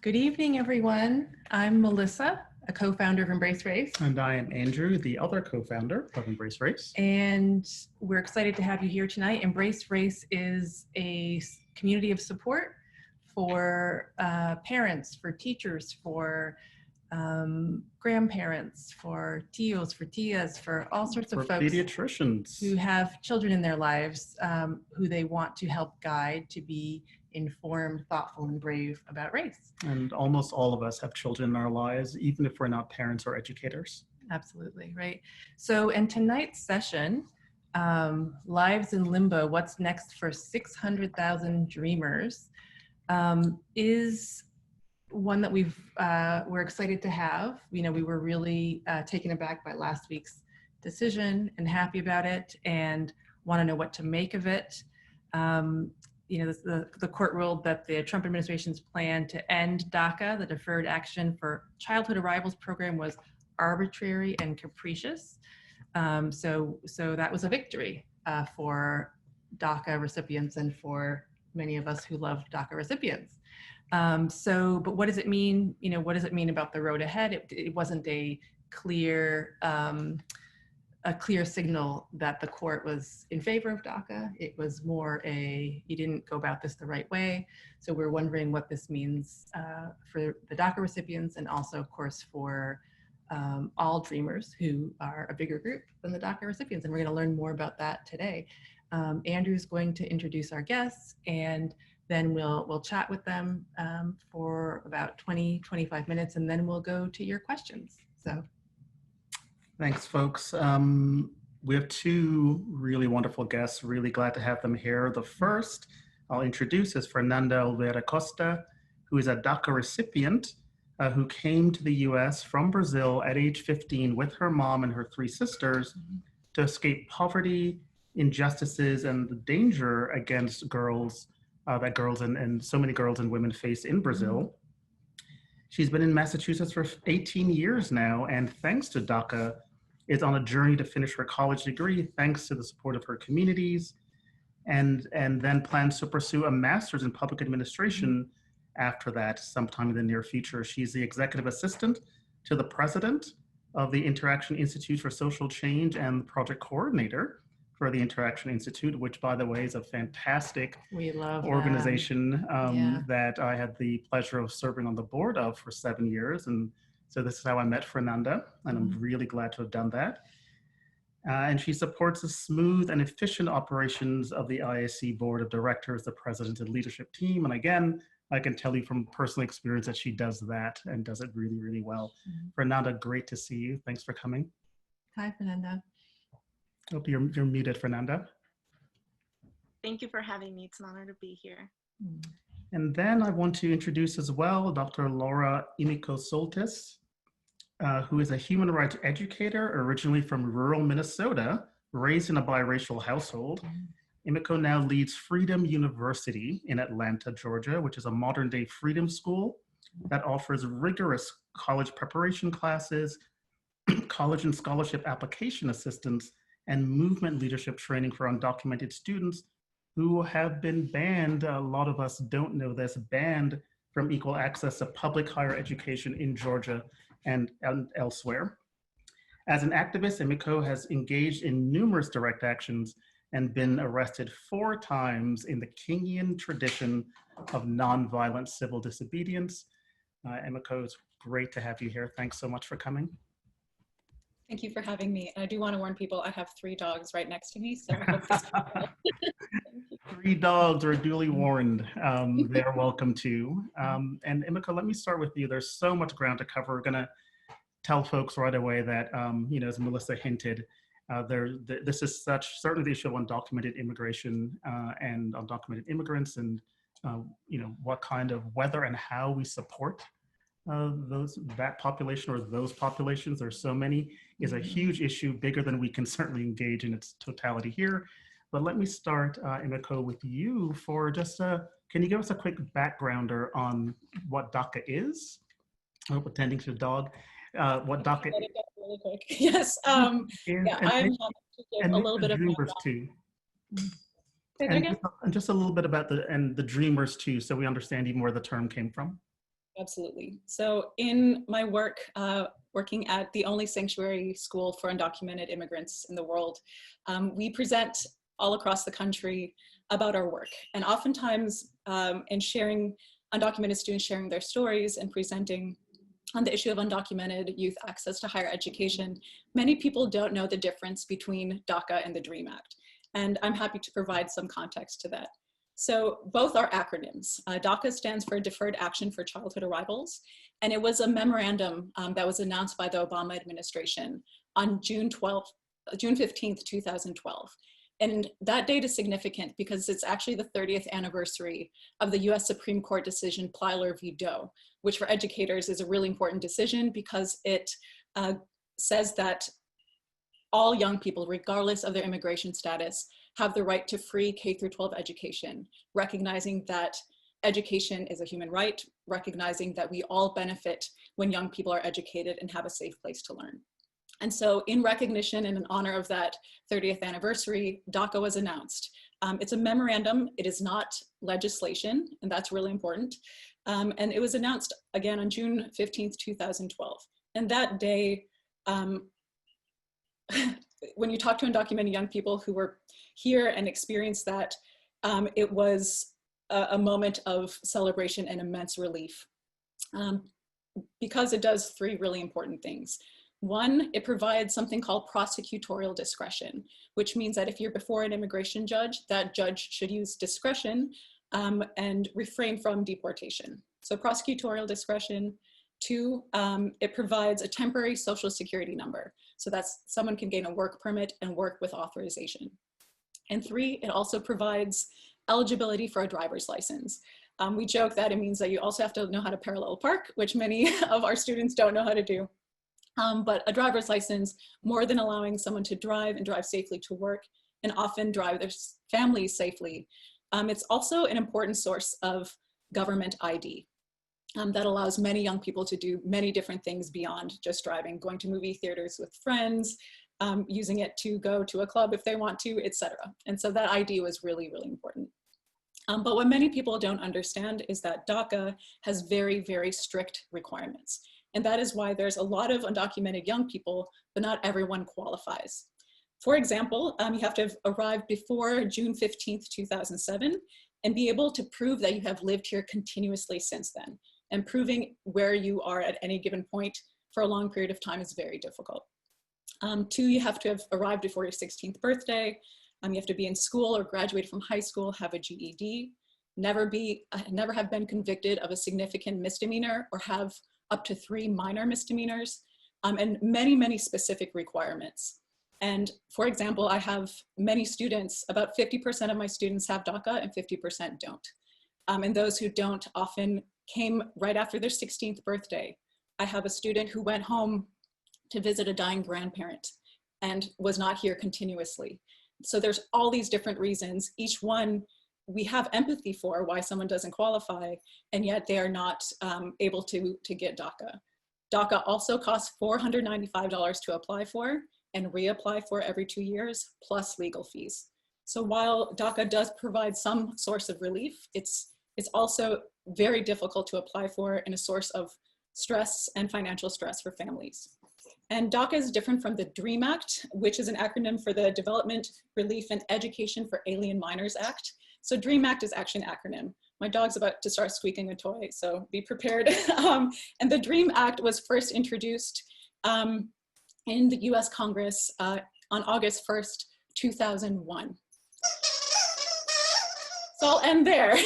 Good evening, everyone. I'm Melissa, a co-founder of EmbraceRace. And I am Andrew, the other co-founder of EmbraceRace. And we're excited to have you here tonight. EmbraceRace is a community of support for parents, for teachers, for grandparents, for tios, for tias, for all sorts of folks. Pediatricians. Who have children in their lives who they want to help guide to be informed, thoughtful, and brave about race. And almost all of us have children in our lives, even if we're not parents or educators. Absolutely, right. So in tonight's session, Lives in Limbo, What's Next for 600,000 Dreamers, is one that we're excited to have. You know, we were really taken aback by last week's decision and happy about it and want to know what to make of it. You know, the court ruled that the Trump administration's plan to end DACA, the Deferred Action for Childhood Arrivals program, was arbitrary and capricious. So that was a victory for DACA recipients and for many of us who love DACA recipients. But what does it mean? You know, what does it mean about the road ahead? It wasn't a clear signal that the court was in favor of DACA. It was more you didn't go about this the right way. So we're wondering what this means for the DACA recipients and also, of course, for all Dreamers who are a bigger group than the DACA recipients. And we're gonna learn more about that today. Andrew's going to introduce our guests and then we'll chat with them for about 20-25 minutes and then we'll go to your questions. So. Thanks, folks. We have two really wonderful guests. Really glad to have them here. The first I'll introduce is Fernanda Olveira Costa, who is a DACA recipient who came to the US from Brazil at age 15 with her mom and her three sisters to escape poverty, injustices, and the danger against girls that girls and so many girls and women face in Brazil. She's been in Massachusetts for 18 years now, and thanks to DACA, is on a journey to finish her college degree thanks to the support of her communities, and then plans to pursue a master's in public administration after that sometime in the near future. She's the executive assistant to the president of the Interaction Institute for Social Change and project coordinator for the Interaction Institute, which, by the way, is a fantastic organization that I had the pleasure of serving on the board of for 7 years. And so this is how I met Fernanda, and I'm really glad to have done that. And she supports the smooth and efficient operations of the IAC Board of Directors, the President and leadership team. And again, I can tell you from personal experience that she does that and does it really, really well. Fernanda, great to see you. Thanks for coming. Hi, Fernanda. Hope you're muted, Fernanda. Thank you for having me. It's an honor to be here. And then I want to introduce as well Dr. Laura Emiko Soltis, who is a human rights educator originally from rural Minnesota, raised in a biracial household. Emiko now leads Freedom University in Atlanta, Georgia, which is a modern day freedom school that offers rigorous college preparation classes, college and scholarship application assistance, and movement leadership training for undocumented students who have been banned, a lot of us don't know this, banned from equal access to public higher education in Georgia and elsewhere. As an activist, Emiko has engaged in numerous direct actions and been arrested 4 times in the Kingian tradition of nonviolent civil disobedience. Emiko, it's great to have you here. Thanks so much for coming. Thank you for having me. And I do want to warn people, I have 3 dogs right next to me, so 3 dogs are duly warned. They're welcome too. And Emiko, let me start with you. There's so much ground to cover. We're gonna tell folks right away that, you know, as Melissa hinted, this is certainly the issue of undocumented immigration and undocumented immigrants and, you know, what kind of, whether and how we support that population or those populations, there's so many, is a huge issue, bigger than we can certainly engage in its totality here. But let me start, Emiko, with you for just, can you give us a quick backgrounder on what DACA is? I hope attending to the dog. What DACA is. Really quick. Yes, yeah, I'm happy to give a little bit of Dreamers too. And just a little bit about the Dreamers too, so we understand even where the term came from. Absolutely. So in my work, working at the only sanctuary school for undocumented immigrants in the world, we present all across the country about our work. And oftentimes in sharing, undocumented students sharing their stories and presenting on the issue of undocumented youth access to higher education, many people don't know the difference between DACA and the DREAM Act. And I'm happy to provide some context to that. So both are acronyms. DACA stands for Deferred Action for Childhood Arrivals, and it was a memorandum that was announced by the Obama administration on June 15th, 2012. And that date is significant because it's actually the 30th anniversary of the US Supreme Court decision Plyler v. Doe, which for educators is a really important decision because it says that all young people, regardless of their immigration status, have the right to free K-12 education, recognizing that education is a human right, recognizing that we all benefit when young people are educated and have a safe place to learn. And so in recognition and in honor of that 30th anniversary, DACA was announced. It's a memorandum, it is not legislation, and that's really important. And it was announced again on June 15th, 2012. And that day, when you talk to undocumented young people who were here and experienced that, it was a moment of celebration and immense relief because it does three really important things. One, it provides something called prosecutorial discretion, which means that if you're before an immigration judge, that judge should use discretion and refrain from deportation. So prosecutorial discretion. Two, it provides a temporary social security number. So that's someone can gain a work permit and work with authorization. And three, it also provides eligibility for a driver's license. We joke that it means that you also have to know how to parallel park, which many of our students don't know how to do. But a driver's license, more than allowing someone to drive and drive safely to work and often drive their families safely, it's also an important source of government ID. That allows many young people to do many different things beyond just driving, going to movie theaters with friends, using it to go to a club if they want to, etc. And so that ID was really, really important. But what many people don't understand is that DACA has very, very strict requirements. And that is why there's a lot of undocumented young people, but not everyone qualifies. For example, you have to have arrived before June 15th, 2007, and be able to prove that you have lived here continuously since then. And proving where you are at any given point for a long period of time is very difficult. Two, you have to have arrived before your 16th birthday. You have to be in school or graduated from high school, have a GED, never have been convicted of a significant misdemeanor or have up to 3 minor misdemeanors, and many, many specific requirements. And for example, I have many students, about 50% of my students have DACA and 50% don't. And those who don't often came right after their 16th birthday. I have a student who went home to visit a dying grandparent and was not here continuously. So there's all these different reasons. Each one we have empathy for why someone doesn't qualify, and yet they are not able to get DACA. DACA also costs $495 to apply for and reapply for every 2 years, plus legal fees. So while DACA does provide some source of relief, it's also very difficult to apply for and a source of stress and financial stress for families. And DACA is different from the DREAM Act, which is an acronym for the Development, Relief, and Education for Alien Minors Act. So DREAM Act is actually an acronym. My dog's about to start squeaking a toy, so be prepared. And the DREAM Act was first introduced in the US Congress on August 1st, 2001. So I'll end there.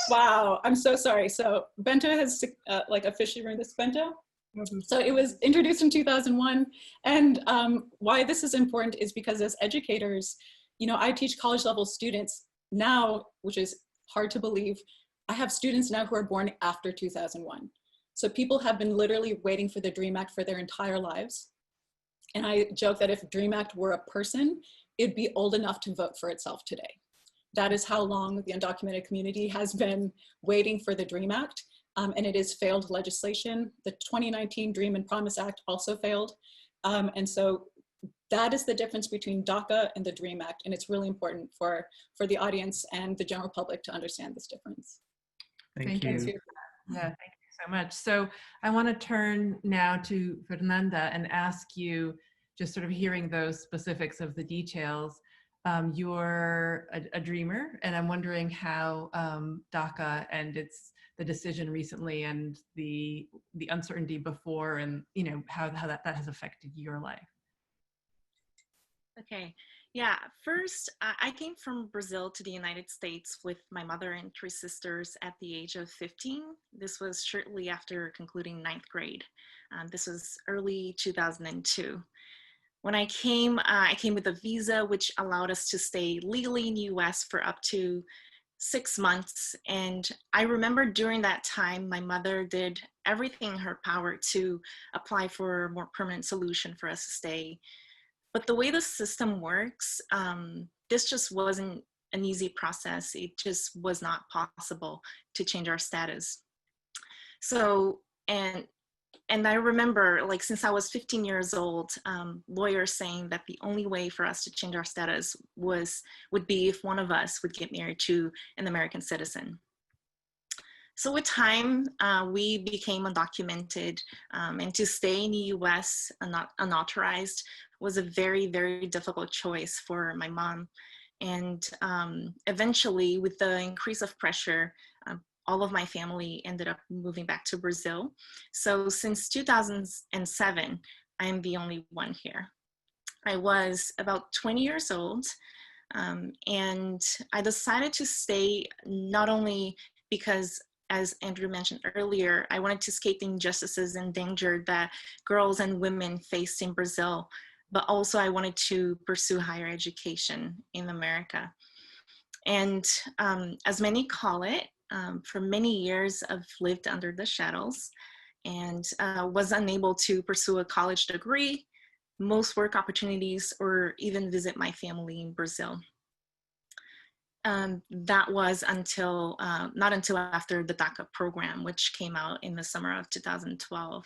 Wow, I'm so sorry. So Bento has like officially ruined this, Bento? Mm-hmm. So it was introduced in 2001. And why this is important is because as educators, you know, I teach college level students now, which is hard to believe. I have students now who are born after 2001. So people have been literally waiting for the DREAM Act for their entire lives. And I joke that if DREAM Act were a person, it'd be old enough to vote for itself today. That is how long the undocumented community has been waiting for the DREAM Act, and it is failed legislation. The 2019 DREAM and Promise Act also failed. And so that is the difference between DACA and the DREAM Act, and it's really important for the audience and the general public to understand this difference. Thank you. you. Yeah, thank you so much. So I want to turn now to Fernanda and ask you, just sort of hearing those specifics of the details. You're a dreamer, and I'm wondering how DACA and the decision recently and the uncertainty before, and how that has affected your life. Okay, yeah, first, I came from Brazil to the United States with my mother and 3 sisters at the age of 15. This was shortly after concluding 9th grade. This was early 2002. When I came with a visa which allowed us to stay legally in the US for up to 6 months. And I remember during that time, my mother did everything in her power to apply for a more permanent solution for us to stay. But the way the system works, this just wasn't an easy process. It just was not possible to change our status. So, and I remember, like, since I was 15 years old, lawyers saying that the only way for us to change our status would be if one of us would get married to an American citizen. So with time, we became undocumented, and to stay in the US unauthorized was a very, very difficult choice for my mom. And eventually, with the increase of pressure, all of my family ended up moving back to Brazil. So since 2007, I am the only one here. I was about 20 years old, and I decided to stay not only because, as Andrew mentioned earlier, I wanted to escape the injustices and danger that girls and women faced in Brazil, but also I wanted to pursue higher education in America. And as many call it, for many years I've lived under the shadows and was unable to pursue a college degree, most work opportunities, or even visit my family in Brazil. That was until, not until after the DACA program, which came out in the summer of 2012.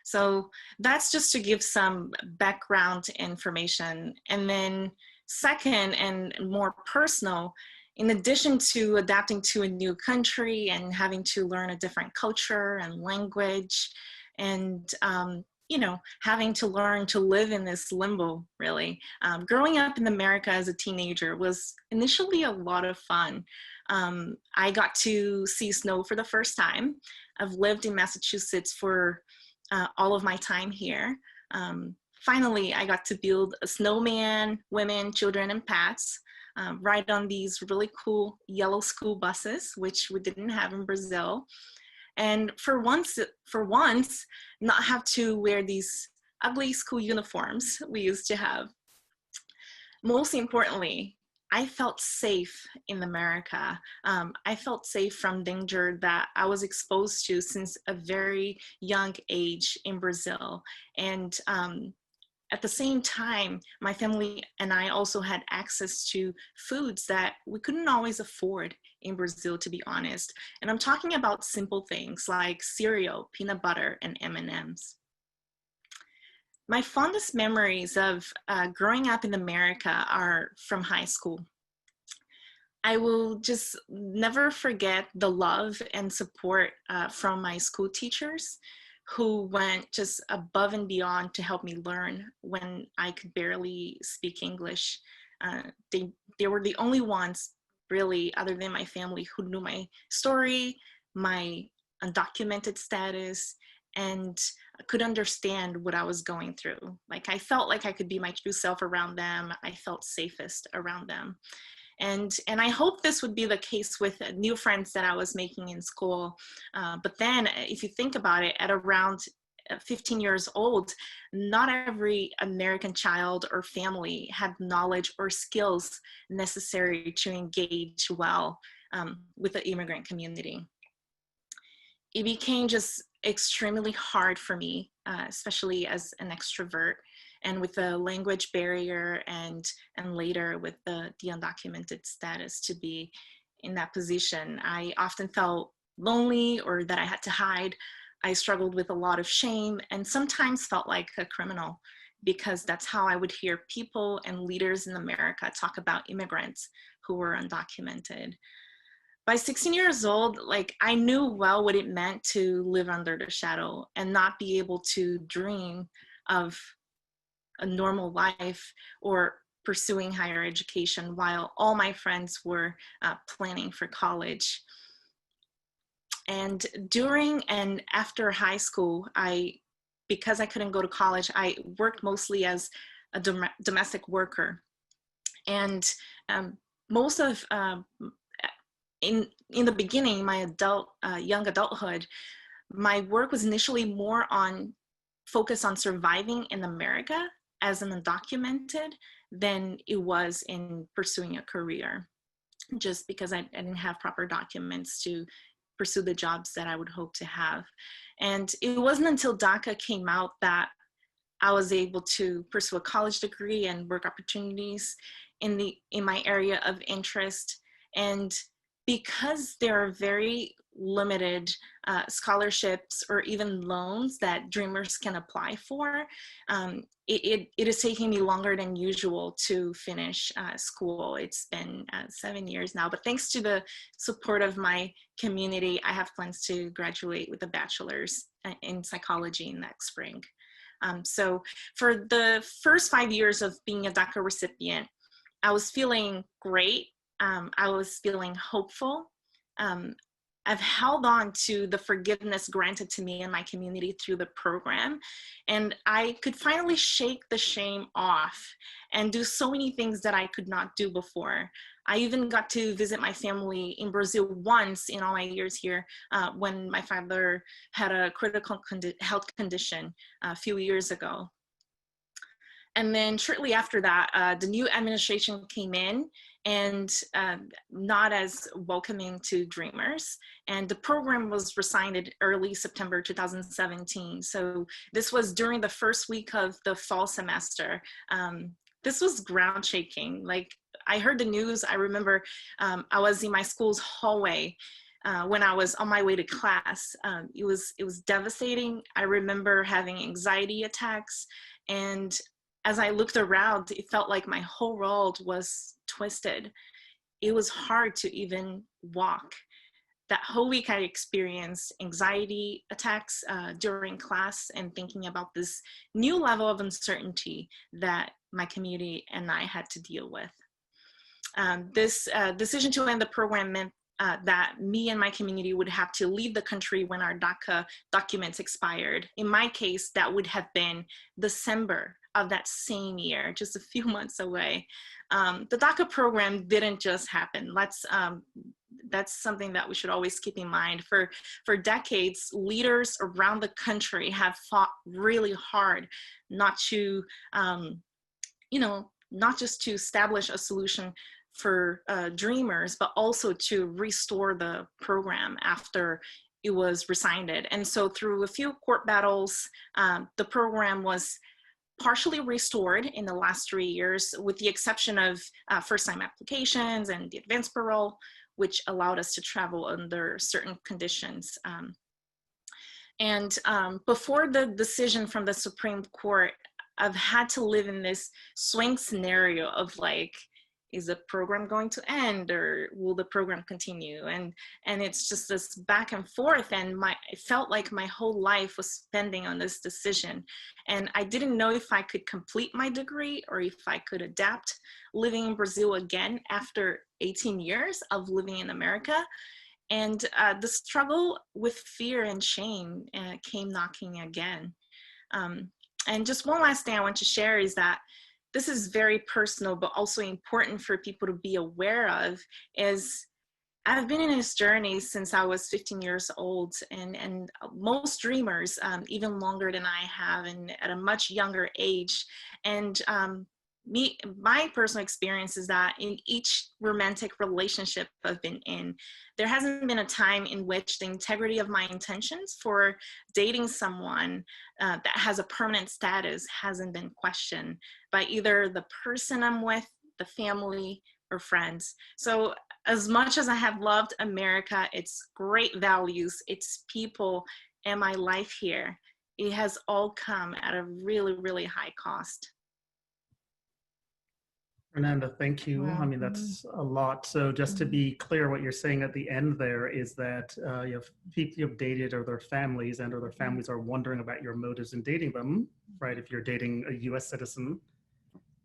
So that's just to give some background information. And then second, and more personal, in addition to adapting to a new country and having to learn a different culture and language, and having to learn to live in this limbo, really. Growing up in America as a teenager was initially a lot of fun. I got to see snow for the first time. I've lived in Massachusetts for all of my time here. Finally, I got to build a snowman, women, children, and pets, ride on these really cool yellow school buses, which we didn't have in Brazil. And for once, not have to wear these ugly school uniforms we used to have. Most importantly, I felt safe in America. I felt safe from danger that I was exposed to since a very young age in Brazil. And at the same time, my family and I also had access to foods that we couldn't always afford in Brazil, to be honest. And I'm talking about simple things like cereal, peanut butter, and M&Ms. My fondest memories of growing up in America are from high school. I will just never forget the love and support from my school teachers, who went just above and beyond to help me learn when I could barely speak English. They were the only ones, really, other than my family, who knew my story, my undocumented status, and could understand what I was going through. Like, I felt like I could be my true self around them. I felt safest around them. And I hope this would be the case with new friends that I was making in school. But then if you think about it, at around 15 years old, not every American child or family had knowledge or skills necessary to engage well with the immigrant community. It became just extremely hard for me, especially as an extrovert, and with the language barrier and later with the undocumented status, to be in that position. I often felt lonely, or that I had to hide. I struggled with a lot of shame and sometimes felt like a criminal, because that's how I would hear people and leaders in America talk about immigrants who were undocumented. by 16 years old, like I knew well what it meant to live under the shadow and not be able to dream of a normal life or pursuing higher education while all my friends were planning for college. And during and after high school, because I couldn't go to college, I worked mostly as a domestic worker. And most of, in the beginning, my young adulthood, my work was initially more on focus on surviving in America as an undocumented than it was in pursuing a career, just because I didn't have proper documents to pursue the jobs that I would hope to have. And it wasn't until DACA came out that I was able to pursue a college degree and work opportunities in my area of interest. And because there are very limited scholarships or even loans that dreamers can apply for, it is taking me longer than usual to finish school. It's been 7 years now, but thanks to the support of my community, I have plans to graduate with a bachelor's in psychology next spring. So for the first 5 years of being a DACA recipient, I was feeling great. I was feeling hopeful. I've held on to the forgiveness granted to me and my community through the program, and I could finally shake the shame off and do so many things that I could not do before. I even got to visit my family in Brazil once in all my years here when my father had a critical health condition a few years ago. And then shortly after that, the new administration came in and not as welcoming to dreamers. And the program was resigned early September 2017. So this was during the first week of the fall semester. This was ground shaking. Like I heard the news, I remember I was in my school's hallway when I was on my way to class. It was devastating. I remember having anxiety attacks, and as I looked around, it felt like my whole world was twisted. It was hard to even walk. That whole week I experienced anxiety attacks during class and thinking about this new level of uncertainty that my community and I had to deal with. This decision to end the program meant that me and my community would have to leave the country when our DACA documents expired. In my case, that would have been December of that same year, just a few months away. The DACA program didn't just happen. That's something that we should always keep in mind. For decades, leaders around the country have fought really hard not to, not just to establish a solution for dreamers, but also to restore the program after it was resigned. And so through a few court battles, the program was partially restored in the last 3 years, with the exception of first-time applications and the advanced parole, which allowed us to travel under certain conditions. Before the decision from the Supreme Court, I've had to live in this swing scenario of like, is the program going to end or will the program continue? And it's just this back and forth, and it felt like my whole life was spending on this decision. And I didn't know if I could complete my degree or if I could adapt living in Brazil again after 18 years of living in America. And the struggle with fear and shame came knocking again. And just one last thing I want to share is that this is very personal, but also important for people to be aware of, is I've been in this journey since I was 15 years old, and most dreamers, even longer than I have, and at a much younger age. And my personal experience is that in each romantic relationship I've been in, there hasn't been a time in which the integrity of my intentions for dating someone that has a permanent status hasn't been questioned by either the person I'm with, the family, or friends. So as much as I have loved America, its great values, its people, and my life here, it has all come at a really, really high cost. Fernanda, thank you. Wow. I mean, that's a lot. So just to be clear, what you're saying at the end there is that you have people you've dated or their families and or their families are wondering about your motives in dating them, right? If you're dating a US citizen,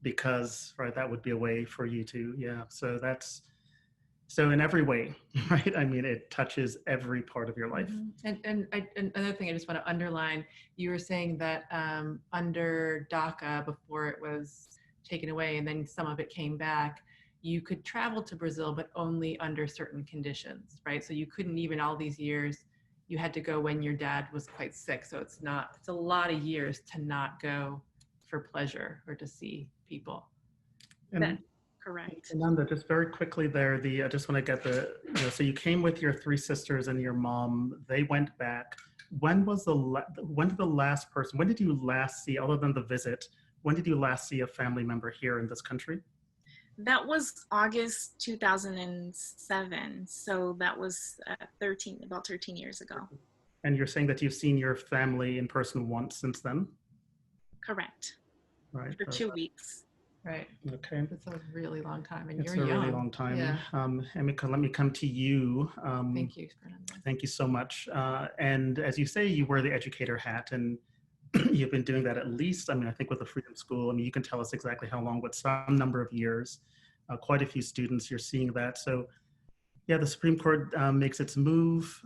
because, right, that would be a way for you to, yeah. So that's, so in every way, right? I mean, it touches every part of your life. And another thing I just want to underline, you were saying that under DACA, before it was taken away and then some of it came back, you could travel to Brazil, but only under certain conditions, right? So you couldn't even all these years, you had to go when your dad was quite sick. So it's a lot of years to not go for pleasure or to see people. And Correct. Fernanda, just very quickly there, I just want to get so you came with your three sisters and your mom, they went back. When did the last person, when did you last see, other than the visit, when did you last see a family member here in this country? That was August 2007. So that was about 13 years ago. And you're saying that you've seen your family in person once since then? Correct. Right. For 2 weeks. Right. Okay. That's a really long time, and It's you're a young. really long time. Yeah. Emiko, let me come to you. Thank you, Fernanda. Thank you so much. And as you say, you wear the educator hat, and you've been doing that at least, I mean, I think with the Freedom School, I mean, you can tell us exactly how long, but some number of years, quite a few students, you're seeing that. So yeah, the Supreme Court makes its move.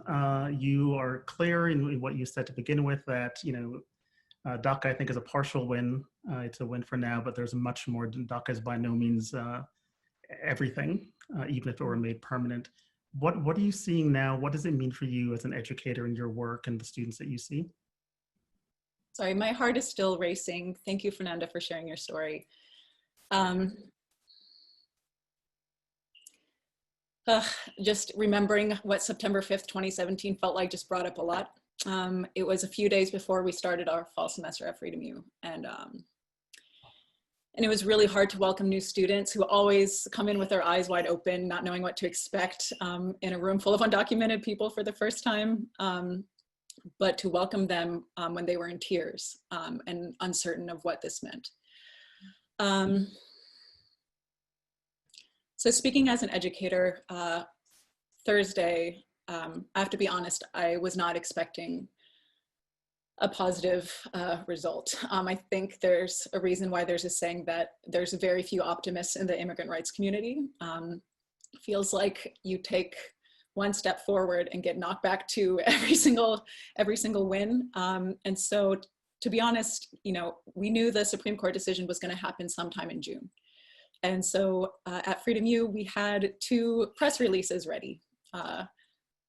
You are clear in what you said to begin with, that, DACA, I think, is a partial win. It's a win for now, but there's much more. DACA is by no means everything, even if it were made permanent. What are you seeing now? What does it mean for you as an educator in your work and the students that you see? Sorry, my heart is still racing. Thank you, Fernanda, for sharing your story. Just remembering what September 5th, 2017 felt like just brought up a lot. It was a few days before we started our fall semester at Freedom U, and it was really hard to welcome new students who always come in with their eyes wide open, not knowing what to expect in a room full of undocumented people for the first time, but to welcome them when they were in tears and uncertain of what this meant. So speaking as an educator, Thursday, I have to be honest, I was not expecting a positive result. I think there's a reason why there's a saying that there's very few optimists in the immigrant rights community. Feels like you take one step forward and get knocked back to every single win. And so, to be honest, we knew the Supreme Court decision was going to happen sometime in June. And so at Freedom U, we had 2 press releases ready.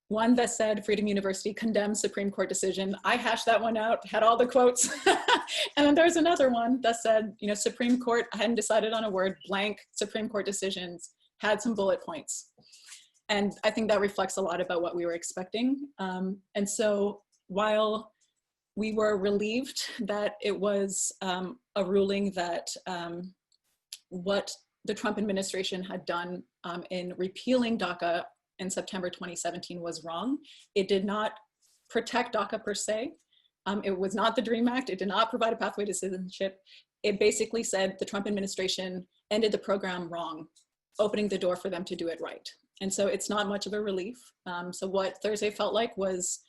One that said Freedom University condemns Supreme Court decision. I hashed that one out, had all the quotes. And then there's another one that said, Supreme Court, I hadn't decided on a word, blank, Supreme Court decisions, had some bullet points. And I think that reflects a lot about what we were expecting. And so while we were relieved that it was a ruling that what the Trump administration had done in repealing DACA in September 2017 was wrong. It did not protect DACA per se. It was not the DREAM Act. It did not provide a pathway to citizenship. It basically said the Trump administration ended the program wrong, opening the door for them to do it right. And so it's not much of a relief. So what Thursday felt like was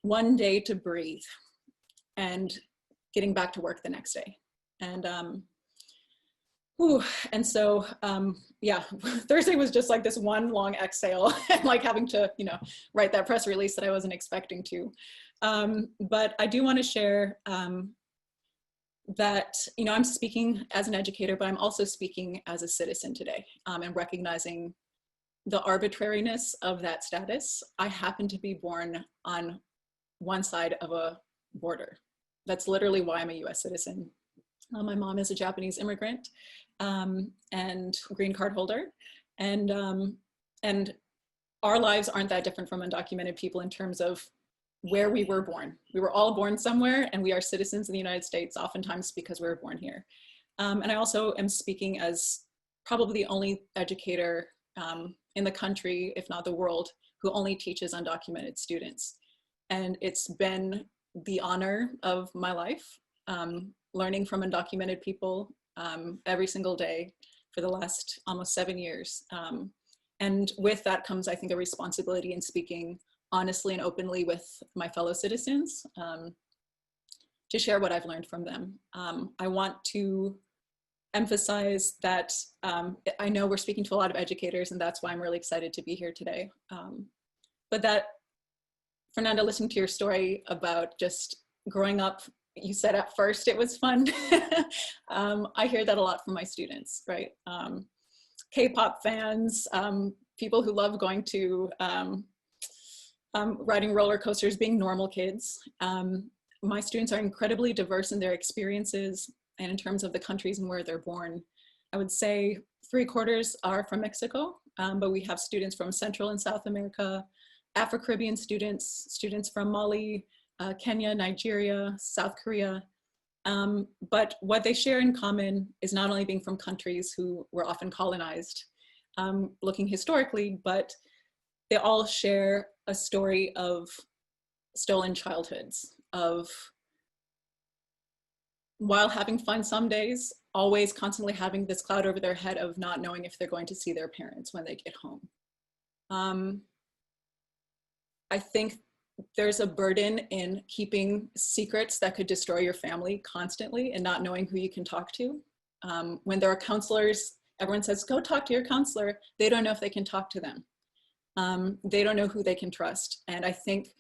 one day to breathe and getting back to work the next day. And so, yeah, Thursday was just like this one long exhale, and like having to, write that press release that I wasn't expecting to. But I do want to share that, I'm speaking as an educator, but I'm also speaking as a citizen today, and recognizing the arbitrariness of that status. I happen to be born on one side of a border. That's literally why I'm a US citizen. My mom is a Japanese immigrant and green card holder. And our lives aren't that different from undocumented people in terms of where we were born. We were all born somewhere, and we are citizens in the United States, oftentimes because we were born here. And I also am speaking as probably the only educator in the country, if not the world, who only teaches undocumented students. And it's been the honor of my life, learning from undocumented people every single day, for the last almost 7 years. And with that comes, I think, a responsibility in speaking honestly and openly with my fellow citizens to share what I've learned from them. I want to emphasize that I know we're speaking to a lot of educators, and that's why I'm really excited to be here today. But that, Fernanda, listening to your story about just growing up, you said at first it was fun. I hear that a lot from my students, right? K-pop fans, people who love going to riding roller coasters, being normal kids. My students are incredibly diverse in their experiences and in terms of the countries and where they're born. I would say 3/4 are from Mexico, but we have students from Central and South America, Afro-Caribbean students, students from Mali, Kenya, Nigeria, South Korea. But what they share in common is not only being from countries who were often colonized, looking historically, but they all share a story of stolen childhoods, of while having fun some days, always constantly having this cloud over their head of not knowing if they're going to see their parents when they get home. I think there's a burden in keeping secrets that could destroy your family constantly and not knowing who you can talk to. When there are counselors, everyone says, go talk to your counselor. They don't know if they can talk to them. They don't know who they can trust. And I think,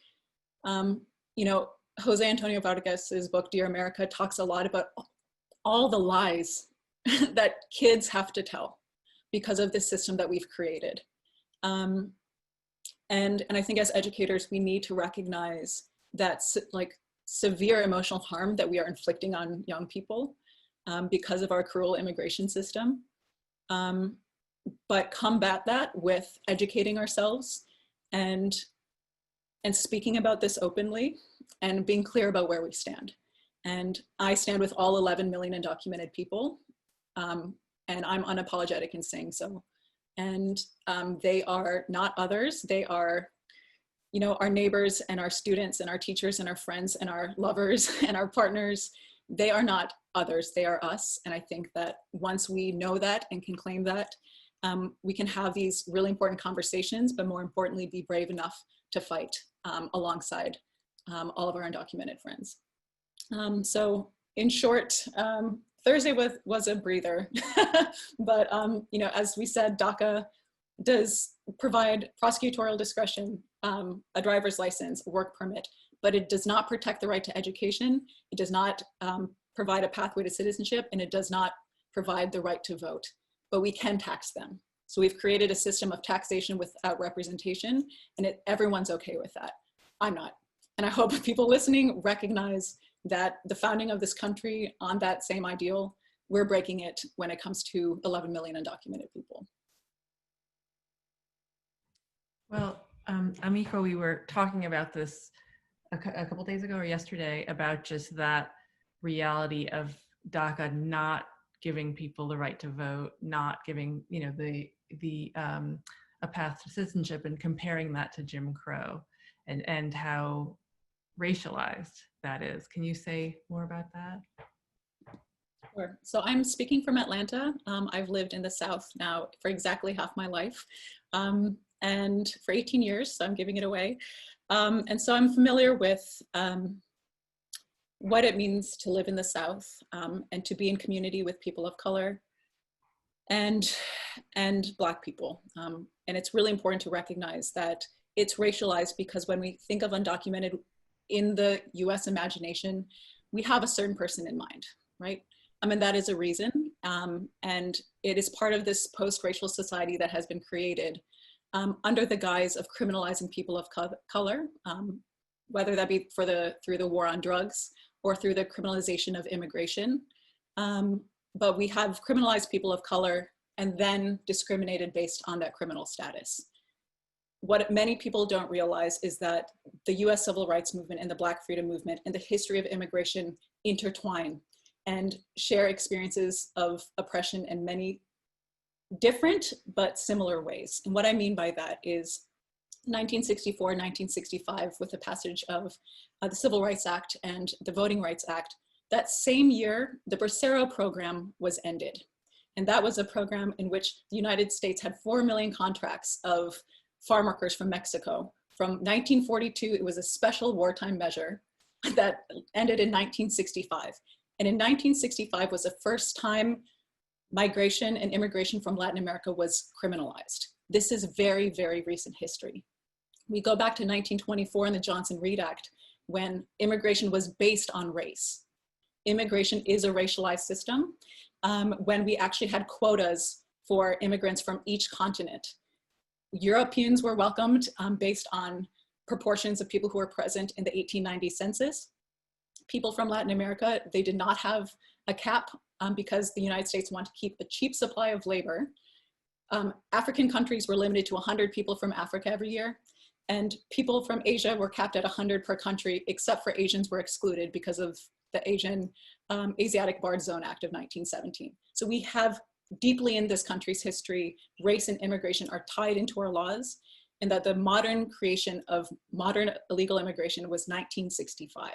you know, Jose Antonio Vargas's book, Dear America, talks a lot about all the lies that kids have to tell because of this system that we've created. And I think as educators, we need to recognize that like severe emotional harm that we are inflicting on young people because of our cruel immigration system. But combat that with educating ourselves and speaking about this openly and being clear about where we stand. And I stand with all 11 million undocumented people, and I'm unapologetic in saying so. And they are not others. They are, you know, our neighbors and our students and our teachers and our friends and our lovers and our partners. They are not others, they are us. And I think that once we know that and can claim that, we can have these really important conversations, but more importantly, be brave enough to fight alongside all of our undocumented friends. So in short, Thursday was a breather, but you know, as we said, DACA does provide prosecutorial discretion, a driver's license, a work permit, but it does not protect the right to education. It does not provide a pathway to citizenship, and it does not provide the right to vote, but we can tax them. So we've created a system of taxation without representation, and everyone's okay with that. I'm not. And I hope people listening recognize that the founding of this country on that same ideal, we're breaking it when it comes to 11 million undocumented people. Well, Emiko, we were talking about this a couple days ago or yesterday about just that reality of DACA not giving people the right to vote, not giving, you know, a path to citizenship, and comparing that to Jim Crow and how racialized that is. Can you say more about that? Sure. So I'm speaking from Atlanta. I've lived in the South now for exactly half my life, and for 18 years, so I'm giving it away. And so I'm familiar with what it means to live in the South and to be in community with people of color and Black people. And it's really important to recognize that it's racialized because when we think of undocumented in the US imagination, we have a certain person in mind, right? And that is a reason. And it is part of this post-racial society that has been created under the guise of criminalizing people of color, whether that be through the war on drugs or through the criminalization of immigration. But we have criminalized people of color and then discriminated based on that criminal status. What many people don't realize is that the US civil rights movement and the Black freedom movement and the history of immigration intertwine and share experiences of oppression in many different but similar ways. And what I mean by that is 1964, 1965, with the passage of the Civil Rights Act and the Voting Rights Act, that same year, the Bracero program was ended. And that was a program in which the United States had 4 million contracts of farm workers from Mexico. From 1942, it was a special wartime measure that ended in 1965. And in 1965 was the first time migration and immigration from Latin America was criminalized. This is very, very recent history. We go back to 1924 in the Johnson-Reed Act, when immigration was based on race. Immigration is a racialized system. When we actually had quotas for immigrants from each continent. Europeans were welcomed based on proportions of people who were present in the 1890 census. People from Latin America, they did not have a cap because the United States wanted to keep a cheap supply of labor. African countries were limited to 100 people from Africa every year, and people from Asia were capped at 100 per country, except for Asians were excluded because of the Asiatic Barred Zone Act of 1917. So we have deeply in this country's history, race and immigration are tied into our laws, and that the modern creation of modern illegal immigration was 1965.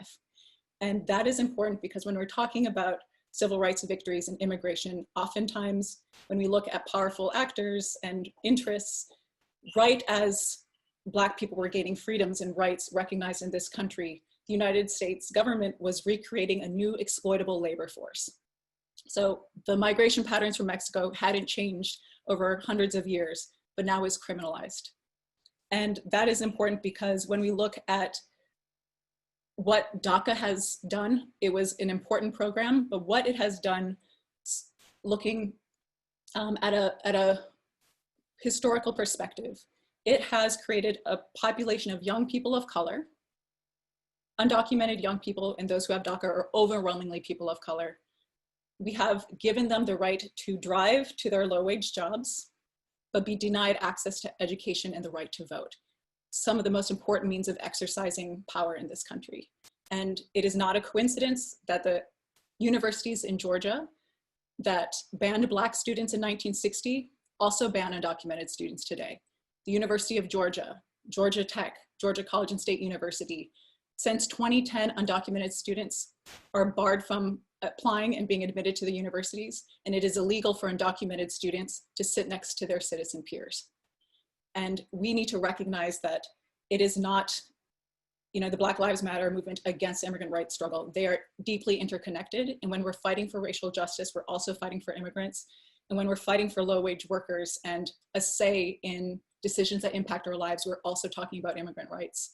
And that is important because when we're talking about civil rights victories and immigration, oftentimes when we look at powerful actors and interests, right as Black people were gaining freedoms and rights recognized in this country, the United States government was recreating a new exploitable labor force. So the migration patterns from Mexico hadn't changed over hundreds of years, but now is criminalized. And that is important because when we look at what DACA has done, it was an important program, but what it has done, looking at a historical perspective, it has created a population of young people of color, undocumented young people, and those who have DACA are overwhelmingly people of color. We have given them the right to drive to their low-wage jobs, but be denied access to education and the right to vote. Some of the most important means of exercising power in this country. And it is not a coincidence that the universities in Georgia that banned Black students in 1960 also ban undocumented students today. The University of Georgia, Georgia Tech, Georgia College and State University. Since 2010, undocumented students are barred from applying and being admitted to the universities, and it is illegal for undocumented students to sit next to their citizen peers. And we need to recognize that it is not, the Black Lives Matter movement against immigrant rights struggle. They are deeply interconnected, and when we're fighting for racial justice, we're also fighting for immigrants. And when we're fighting for low-wage workers and a say in decisions that impact our lives, we're also talking about immigrant rights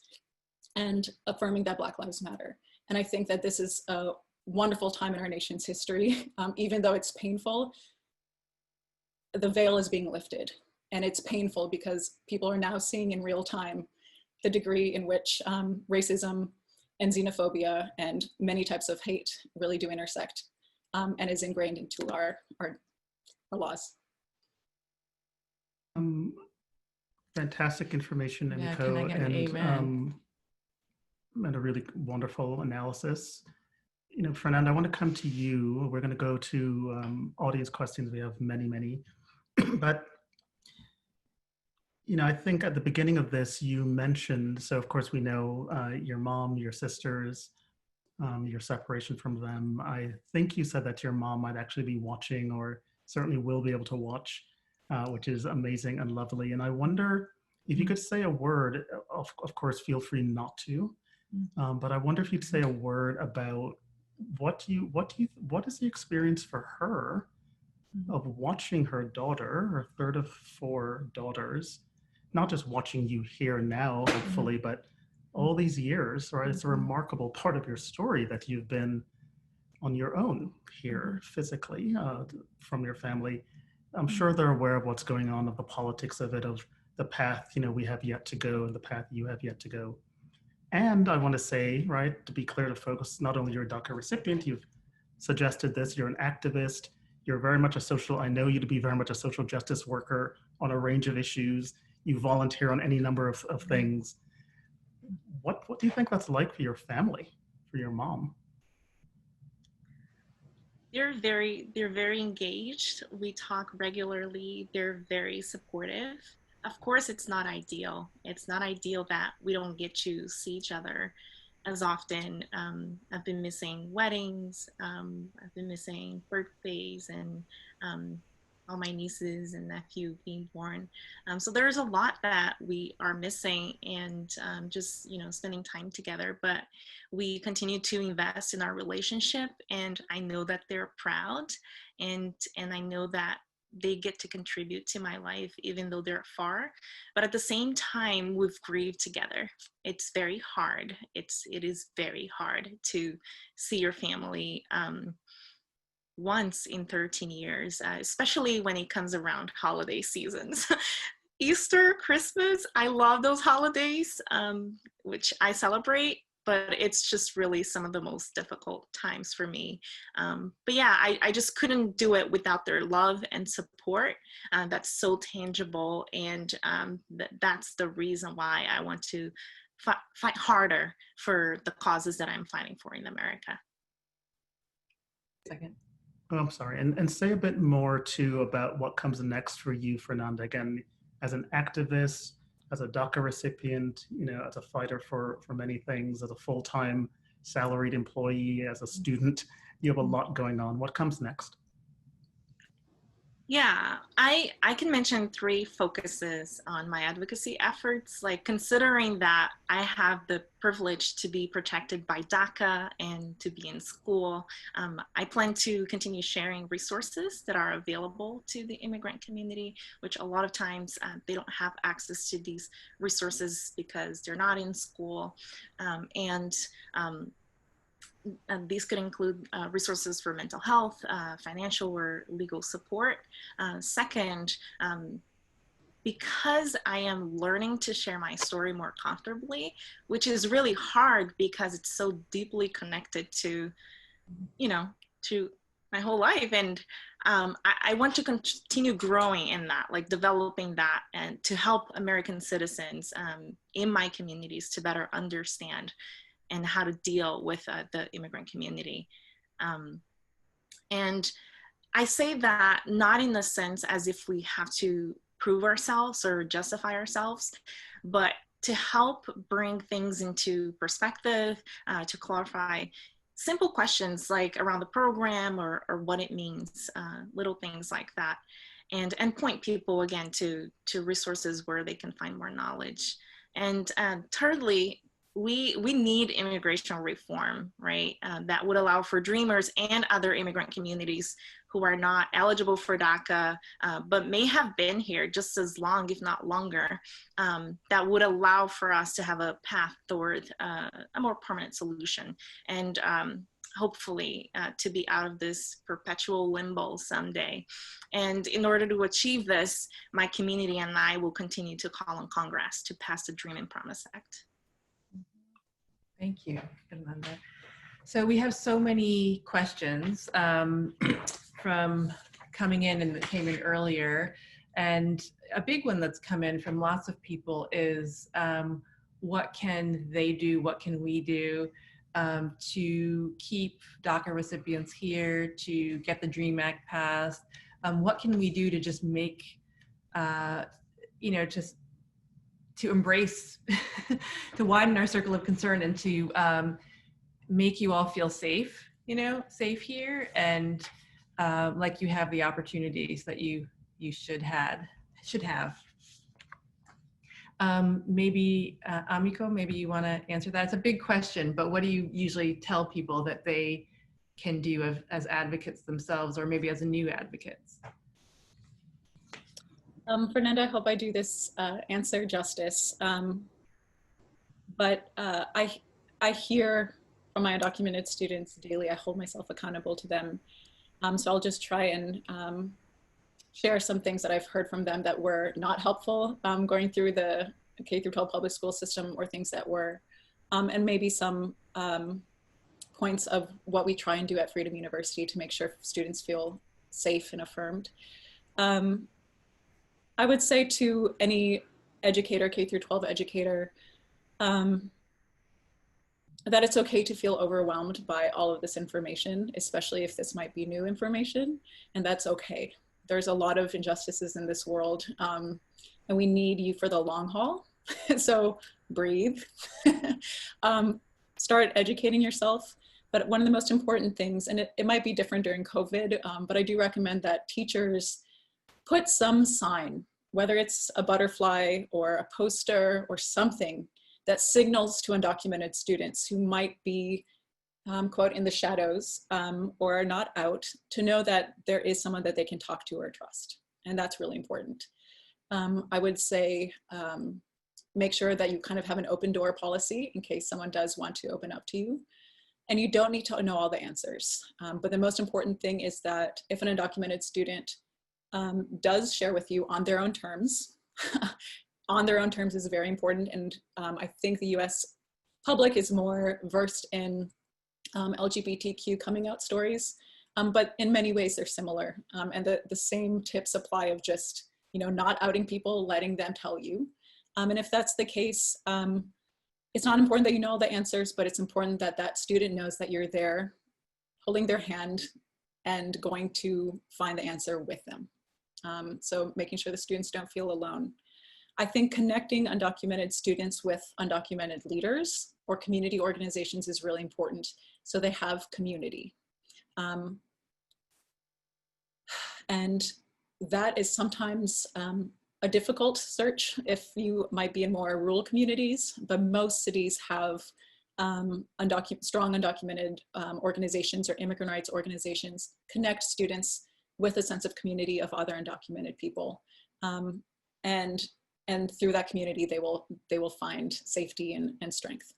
and affirming that Black Lives Matter. And I think that this is a wonderful time in our nation's history. Even though it's painful, the veil is being lifted. And it's painful because people are now seeing in real time the degree in which racism and xenophobia and many types of hate really do intersect and is ingrained into our laws. Fantastic information, Emiko, Yeah, can I get an amen? And a really wonderful analysis. Fernanda, I want to come to you. We're going to go to audience questions. We have many, many. But, I think at the beginning of this, you mentioned, so of course we know your mom, your sisters, your separation from them. I think you said that your mom might actually be watching or certainly will be able to watch, which is amazing and lovely. And I wonder if you could say a word, of course, feel free not to, but I wonder if you'd say a word about what is the experience for her of watching her daughter, her third of 4 daughters, not just watching you here now, hopefully, but all these years, right? It's a remarkable part of your story that you've been on your own here physically from your family. I'm sure they're aware of what's going on, of the politics of it, of the path, we have yet to go and the path you have yet to go. And I want to say, right, to be clear to folks, not only you're a DACA recipient, you've suggested this, you're an activist, you're very much I know you to be very much a social justice worker on a range of issues. You volunteer on any number of things. What do you think that's like for your family, for your mom? They're very engaged. We talk regularly. They're very supportive. Of course, it's not ideal. It's not ideal that we don't get to see each other as often. I've been missing weddings. I've been missing birthdays and all my nieces and nephew being born. So there's a lot that we are missing, and just, you know, spending time together, but we continue to invest in our relationship, and I know that they're proud, and I know that they get to contribute to my life even though they're far. But at the same time, we've grieved together. It's very hard. It is very hard to see your family once in 13 years, especially when it comes around holiday seasons. Easter, Christmas, I love those holidays, which I celebrate, but it's just really some of the most difficult times for me. But yeah, I just couldn't do it without their love and support. That's so tangible, and that's the reason why I want to fight harder for the causes that I'm fighting for in America. Second. Oh, I'm sorry. And say a bit more too about what comes next for you, Fernanda. Again, as an activist, as a DACA recipient, you know, as a fighter for many things, as a full-time salaried employee, as a student, you have a lot going on. What comes next? Yeah, I can mention 3 focuses on my advocacy efforts, like considering that I have the privilege to be protected by DACA and to be in school. I plan to continue sharing resources that are available to the immigrant community, which a lot of times they don't have access to these resources because they're not in school. And these could include resources for mental health, financial or legal support. Second, because I am learning to share my story more comfortably, which is really hard because it's so deeply connected to, you know, to my whole life. And I want to continue growing in that, like developing that, and to help American citizens in my communities to better understand and how to deal with the immigrant community. And I say that not in the sense as if we have to prove ourselves or justify ourselves, but to help bring things into perspective, to clarify simple questions like around the program or what it means, little things like that. And point people again to resources where they can find more knowledge. And thirdly, we need immigration reform, right? That would allow for Dreamers and other immigrant communities who are not eligible for DACA, but may have been here just as long, if not longer, that would allow for us to have a path toward a more permanent solution. And hopefully to be out of this perpetual limbo someday. And in order to achieve this, my community and I will continue to call on Congress to pass the Dream and Promise Act. Thank you, Fernanda. So we have so many questions from coming in and that came in earlier. And a big one that's come in from lots of people is what can they do, what can we do to keep DACA recipients here, to get the DREAM Act passed? What can we do to just make, you know, just to embrace, to widen our circle of concern and to make you all feel safe, you know, safe here, and like you have the opportunities that you should have. Maybe Emiko, maybe you want to answer that. It's a big question, but what do you usually tell people that they can do as advocates themselves, or maybe as a new advocates? Fernanda, I hope I do this answer justice. But I hear from my undocumented students daily. I hold myself accountable to them. So I'll just try and share some things that I've heard from them that were not helpful going through the K-12 public school system, or things that were, and maybe some points of what we try and do at Freedom University to make sure students feel safe and affirmed. I would say to any educator, K-12 educator, that it's okay to feel overwhelmed by all of this information, especially if this might be new information, and that's okay. There's a lot of injustices in this world, and we need you for the long haul. So breathe, start educating yourself. But one of the most important things, and it might be different during COVID, but I do recommend that teachers put some sign, whether it's a butterfly or a poster or something that signals to undocumented students who might be, quote, in the shadows or not out, to know that there is someone that they can talk to or trust. And that's really important. I would say make sure that you kind of have an open door policy in case someone does want to open up to you. And you don't need to know all the answers. But the most important thing is that if an undocumented student does share with you on their own terms, on their own terms is very important. And I think the US public is more versed in LGBTQ coming out stories, but in many ways they're similar. And the same tips apply of just, not outing people, letting them tell you. And if that's the case, it's not important that you know all the answers, but it's important that that student knows that you're there holding their hand and going to find the answer with them. So making sure the students don't feel alone. I think connecting undocumented students with undocumented leaders or community organizations is really important, so they have community. And that is sometimes a difficult search if you might be in more rural communities, but most cities have strong undocumented organizations or immigrant rights organizations connect students with a sense of community of other undocumented people. And through that community, they will find safety and strength.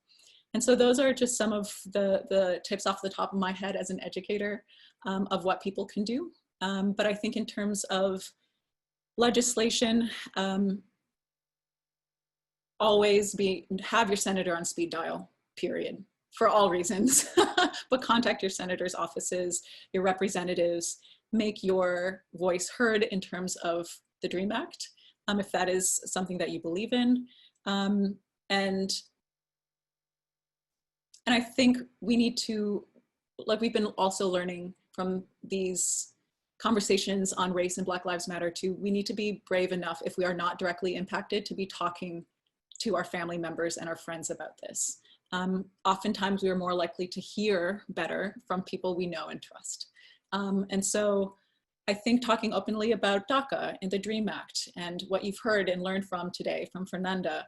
And so those are just some of the tips off the top of my head as an educator of what people can do. But I think in terms of legislation, always have your senator on speed dial, period, for all reasons. But contact your senator's offices, your representatives, make your voice heard in terms of the DREAM Act, if that is something that you believe in. And I think we need to, like we've been also learning from these conversations on race and Black Lives Matter too, we need to be brave enough, if we are not directly impacted, to be talking to our family members and our friends about this. Oftentimes we are more likely to hear better from people we know and trust. And so I think talking openly about DACA and the DREAM Act and what you've heard and learned from today from Fernanda,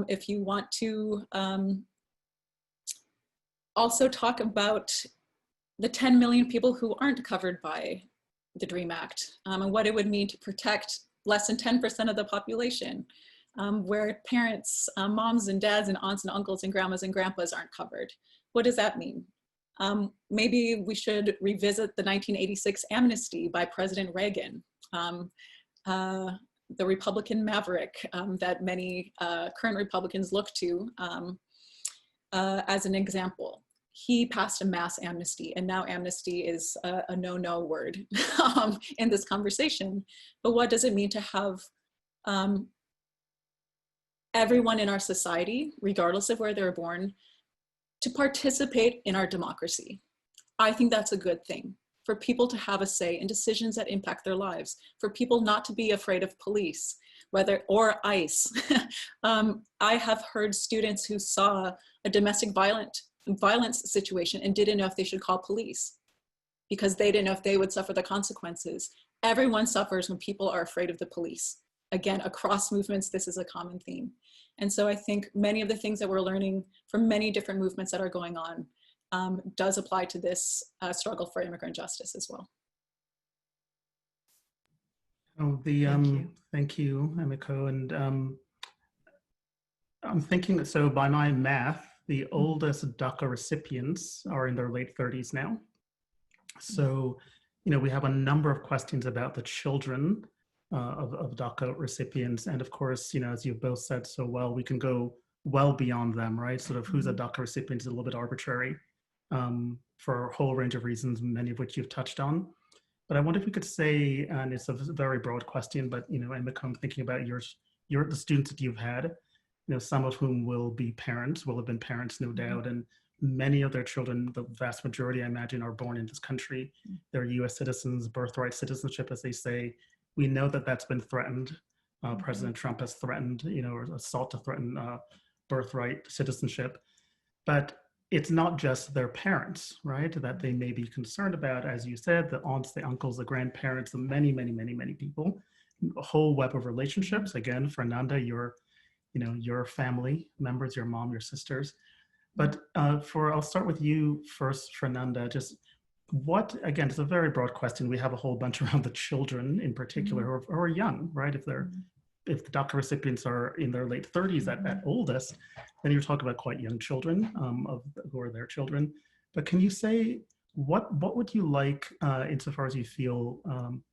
if you want to also talk about the 10 million people who aren't covered by the DREAM Act and what it would mean to protect less than 10% of the population, where parents, moms and dads and aunts and uncles and grandmas and grandpas aren't covered. What does that mean? Maybe we should revisit the 1986 amnesty by President Reagan, the Republican maverick that many current Republicans look to as an example. He passed a mass amnesty, and now amnesty is a no-no word in this conversation. But what does it mean to have everyone in our society, regardless of where they're born, to participate in our democracy? I think that's a good thing, for people to have a say in decisions that impact their lives, for people not to be afraid of police, or ICE. I have heard students who saw a domestic violence situation and didn't know if they should call police because they didn't know if they would suffer the consequences. Everyone suffers when people are afraid of the police. Again, across movements, this is a common theme. And so I think many of the things that we're learning from many different movements that are going on does apply to this struggle for immigrant justice as well. Oh, thank you, Emiko. And I'm thinking, so by my math, the oldest DACA recipients are in their late 30s now. So, we have a number of questions about the children of DACA recipients. And of course, as you've both said so well, we can go well beyond them, right? Sort of who's a DACA recipient is a little bit arbitrary for a whole range of reasons, many of which you've touched on. But I wonder if we could say, and it's a very broad question, but Emiko, I'm thinking about the students that you've had, some of whom will have been parents, no doubt, and many of their children, the vast majority, I imagine, are born in this country. They're US citizens, birthright citizenship, as they say. We know that that's been threatened. President Trump has threatened, or sought to threaten birthright citizenship. But it's not just their parents, right, that they may be concerned about, as you said, the aunts, the uncles, the grandparents, the many, many, many, many people, a whole web of relationships. Again, Fernanda, your family members, your mom, your sisters. But I'll start with you first, Fernanda. Just again, it's a very broad question. We have a whole bunch around the children in particular who are young, right? If the DACA recipients are in their late 30s at oldest, then you're talking about quite young children who are their children. But can you say, what would you like, insofar as you feel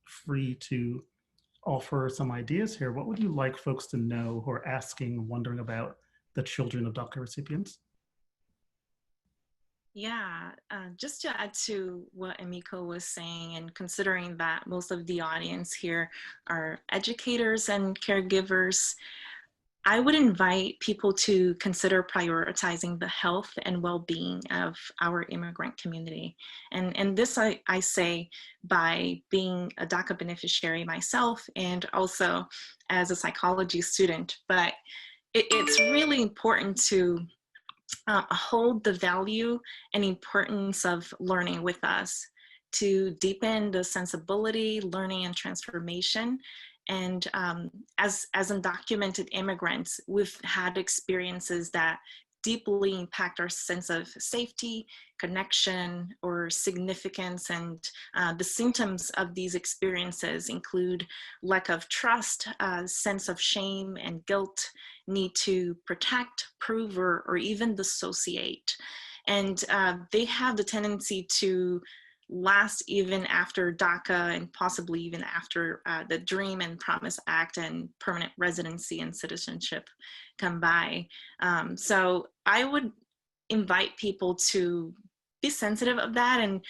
free to offer some ideas here, what would you like folks to know who are asking, wondering about the children of DACA recipients? Yeah, just to add to what Emiko was saying, and considering that most of the audience here are educators and caregivers, I would invite people to consider prioritizing the health and well-being of our immigrant community. And this I say by being a DACA beneficiary myself and also as a psychology student. But it's really important to hold the value and importance of learning with us, to deepen the sensibility, learning, and transformation. And as undocumented immigrants, we've had experiences that deeply impact our sense of safety, connection, or significance. And the symptoms of these experiences include lack of trust, sense of shame and guilt, need to protect, prove, or even dissociate. And they have the tendency to last even after DACA and possibly even after the Dream and Promise Act and permanent residency and citizenship come by. So I would invite people to be sensitive of that, and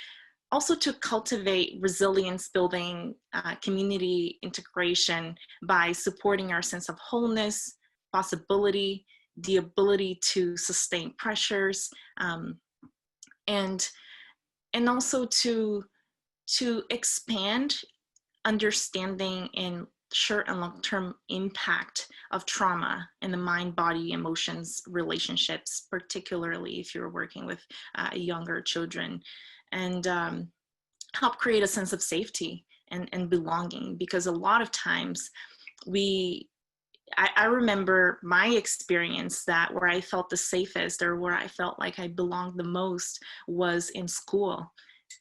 also to cultivate resilience building, community integration by supporting our sense of wholeness, possibility, the ability to sustain pressures, and also to expand understanding and short and long-term impact of trauma in the mind, body, emotions, relationships, particularly if you're working with younger children, and help create a sense of safety and belonging. Because a lot of times I remember my experience that where I felt the safest or where I felt like I belonged the most was in school,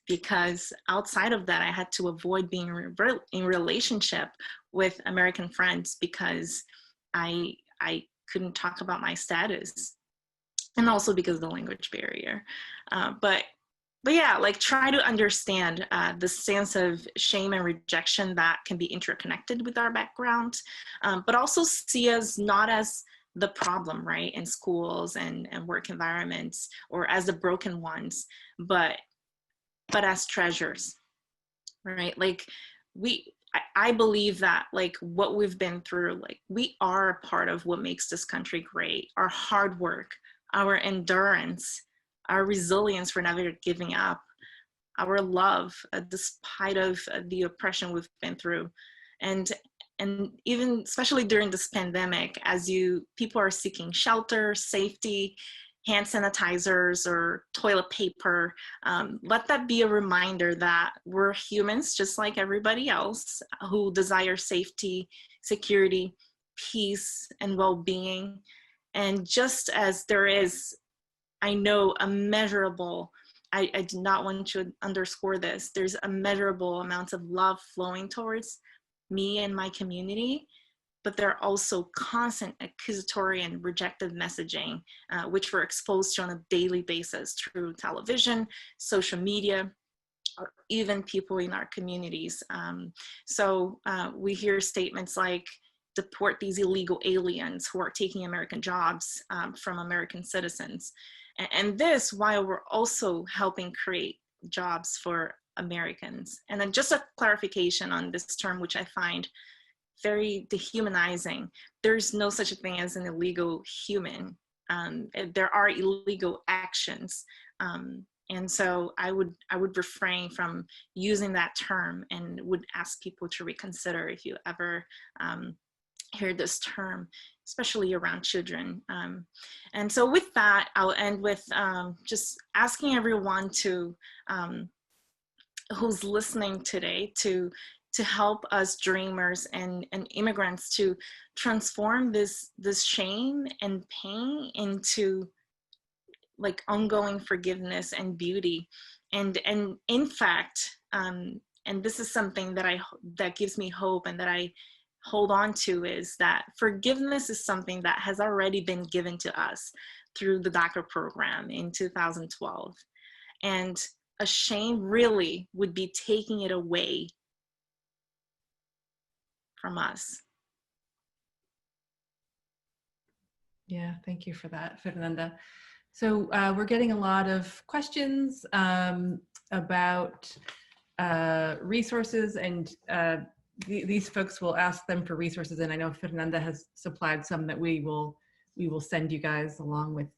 because outside of that, I had to avoid being in relationship with American friends because I couldn't talk about my status, and also because of the language barrier. But yeah, like try to understand the sense of shame and rejection that can be interconnected with our background, but also see us not as the problem, right, in schools and work environments, or as the broken ones, but as treasures, right? Like I believe that like what we've been through, like we are a part of what makes this country great. Our hard work, our endurance, our resilience for never giving up, our love, despite of the oppression we've been through. And even especially during this pandemic, as people are seeking shelter, safety, hand sanitizers or toilet paper, let that be a reminder that we're humans just like everybody else who desire safety, security, peace, and well-being. And just as there is, I know, a measurable, I do not want to underscore this, there's a measurable amount of love flowing towards me and my community, but there are also constant accusatory and rejective messaging, which we're exposed to on a daily basis through television, social media, or even people in our communities. So we hear statements like, deport these illegal aliens who are taking American jobs from American citizens. And this while we're also helping create jobs for Americans. And then just a clarification on this term, which I find very dehumanizing. There's no such a thing as an illegal human. There are illegal actions. And so I would refrain from using that term, and would ask people to reconsider if you ever hear this term. especially around children. And so with that, I'll end with just asking everyone to, who's listening today, to help us dreamers and immigrants to transform this shame and pain into like ongoing forgiveness and beauty. And in fact, and this is something that gives me hope and that I hold on to, is that forgiveness is something that has already been given to us through the DACA program in 2012. And a shame really would be taking it away from us. Yeah, thank you for that, Fernanda. So we're getting a lot of questions about resources, and these folks will ask them for resources, and I know Fernanda has supplied some that we will send you guys along with,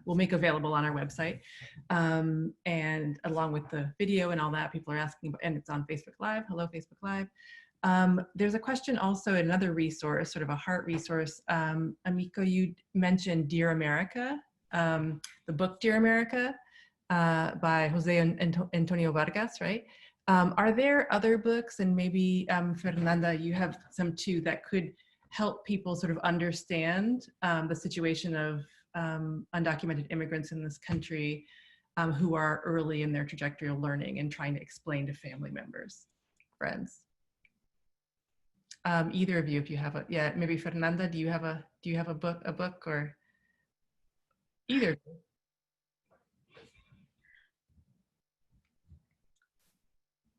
we'll make available on our website, and along with the video and all that people are asking about, and it's on Facebook Live. Hello, Facebook Live. There's a question also, another resource, sort of a heart resource. Emiko, you mentioned Dear America, the book Dear America by Jose Antonio Vargas, right? Are there other books, and maybe Fernanda, you have some too, that could help people sort of understand the situation of undocumented immigrants in this country who are early in their trajectory of learning and trying to explain to family members, friends? Either of you, if you have a, yeah, maybe Fernanda, do you have a book, or either?